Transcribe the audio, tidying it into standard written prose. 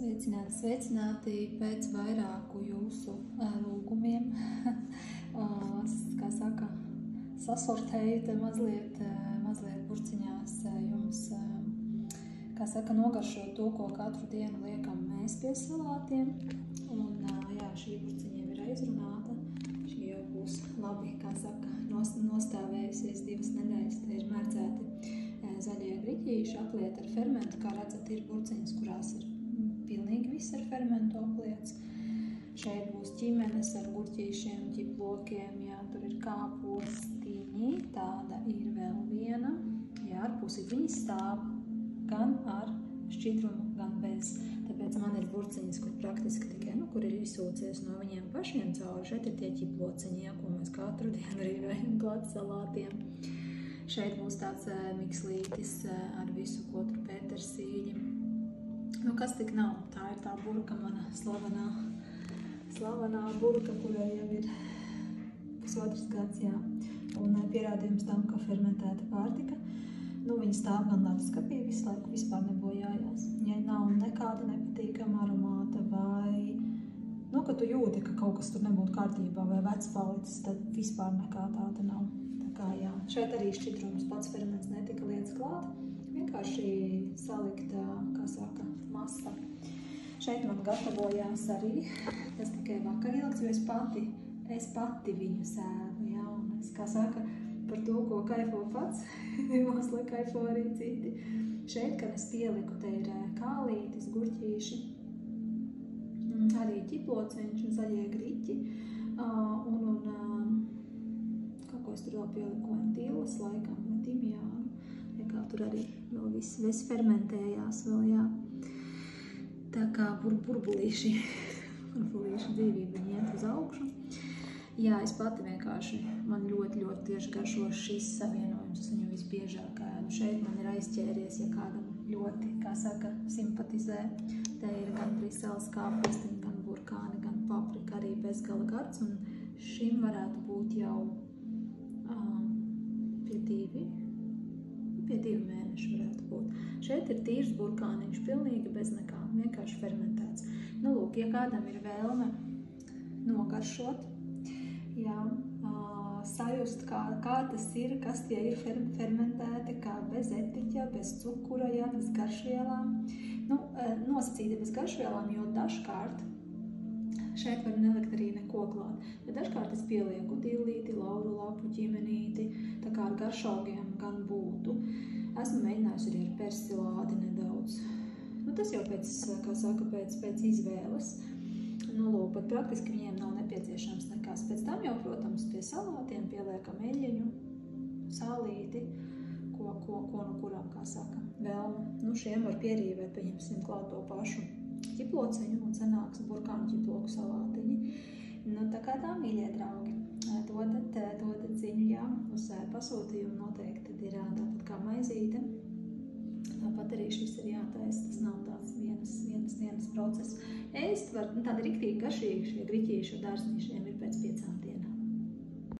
Sveicināti pēc vairāku jūsu lūgumiem. Kā saka, sasortēju te mazliet burciņās jums, kā saka, nogaršot to, ko katru dienu liekam mēs pie salātiem. Un jā, šī burciņa jau ir aizrunāta. Šī jau būs labi, kā saka, nostāvējusies 2 nedēļas. Te ir mērcēti zaļie griķīši, aplieti ar fermentu. Kā redzat, ir burciņas, kurās ir pilnīgi viss ar fermentu apliets. Šeit būs ķimenes ar gurķīšiem, ķiplokiem, jā, tur ir kāpostiņi, tāda ir vēl viena. Jā, ar pusi viņi stāv gan ar šķidrumu, gan bez. Tāpēc man ir burciņas, kur praktiski tikai, kur ir izsūcies no viņiem pašiem cauri. Šeit ir tie ķiploceņi, jā, ko mēs katru dienu rīvējam klāt salātiem. Šeit būs tāds mikslītis ar visu, ko tur petersīļi. Kas tik nav? Tā ir tā burka, mana slavenā burka, kurai jau ir pusotrs gads, jā. Un pierādījums tam, ka fermentēta pārtika, viņa stāv gan leduskapī visu laiku, vispār nebojājās. Ja nav nekāda nepatīkama aromāta vai, ka tu jūti, ka kaut kas tur nebūtu kārtībā vai vecs palicis, tad vispār nekā tāda nav. Tā kā, jā. Šeit arī šķidrums pats ferments netika liets klāt. Vienkārši salikta, kā saka, masa. Šeit man gatavojās arī, tas tikai vakar ielikts, jo es pati viņu sēdu, jā, un es, kā saka, par to, ko kaifo pats, māsla kaifo arī citi. Šeit, kad es pieliku, te ir kālītis, gurķīši, arī ķiploceņš un zaļie griķi, un kaut ko es tur vēl pieliku, lentīlas laikam, vai timjānu. Kā tur arī vēl viss fermentējās vēl, jā. Tā kā burbulīši dzīvība viņi iet uz augšu. Jā, es pati vienkārši, man ļoti tieši garšo šis savienojums, es viņu visbiežāk ēdu. Šeit man ir aizķēries, ja kādam ļoti, kā saka, simpatizē. Te ir gan brisels kāpostiņi, gan burkāni, gan paprika, arī bezgala gards, un šim varētu būt jau pie 2 mēneši varētu būt. Šeit ir tīrs burkāniņš, pilnīgi bez nekā, vienkārši fermentēts. Lūk, ja kādam ir vēlme nogaršot, jā, sajust, kā tas ir, kas tie ir fermentēti, kā bez etiķa, bez cukura, jā, bez garšvielām. Nosacīti bez garšvielām, jo dažkārt šeit var nelikt arī neko klāt. Bet dažkārt es pielieku dillīti, lauru lapu, ķimenīti, tā kā ar garšaugiem gan būtu. Esmu mēģinājusi arī ar persilādi nedaudz. Tas jau pēc, kā saka, pēc izvēles. Lūk, bet praktiski viņiem nav nepieciešams nekas. Pēc tam jau, protams, pie salātiem pieliekam eļļiņu, salīti, ko no kurām, kā saka, vēlme. Šiem var pierīvēt, pieņemsim klāt to pašu ķiploceņu un sanāks burkānu ķiploku salātiņi. Tā kā tā, mīļie draugi, dodat ziņu, jā, uz pasūtījumu noteikti ir tāpat kā maizīte. Tāpat arī šis ir jātaisa, tas nav tāds vienas dienas process. Ēst var, tādi riktīgi garšīgi šie griķīši dārznišiem ir pēc 5 dienām.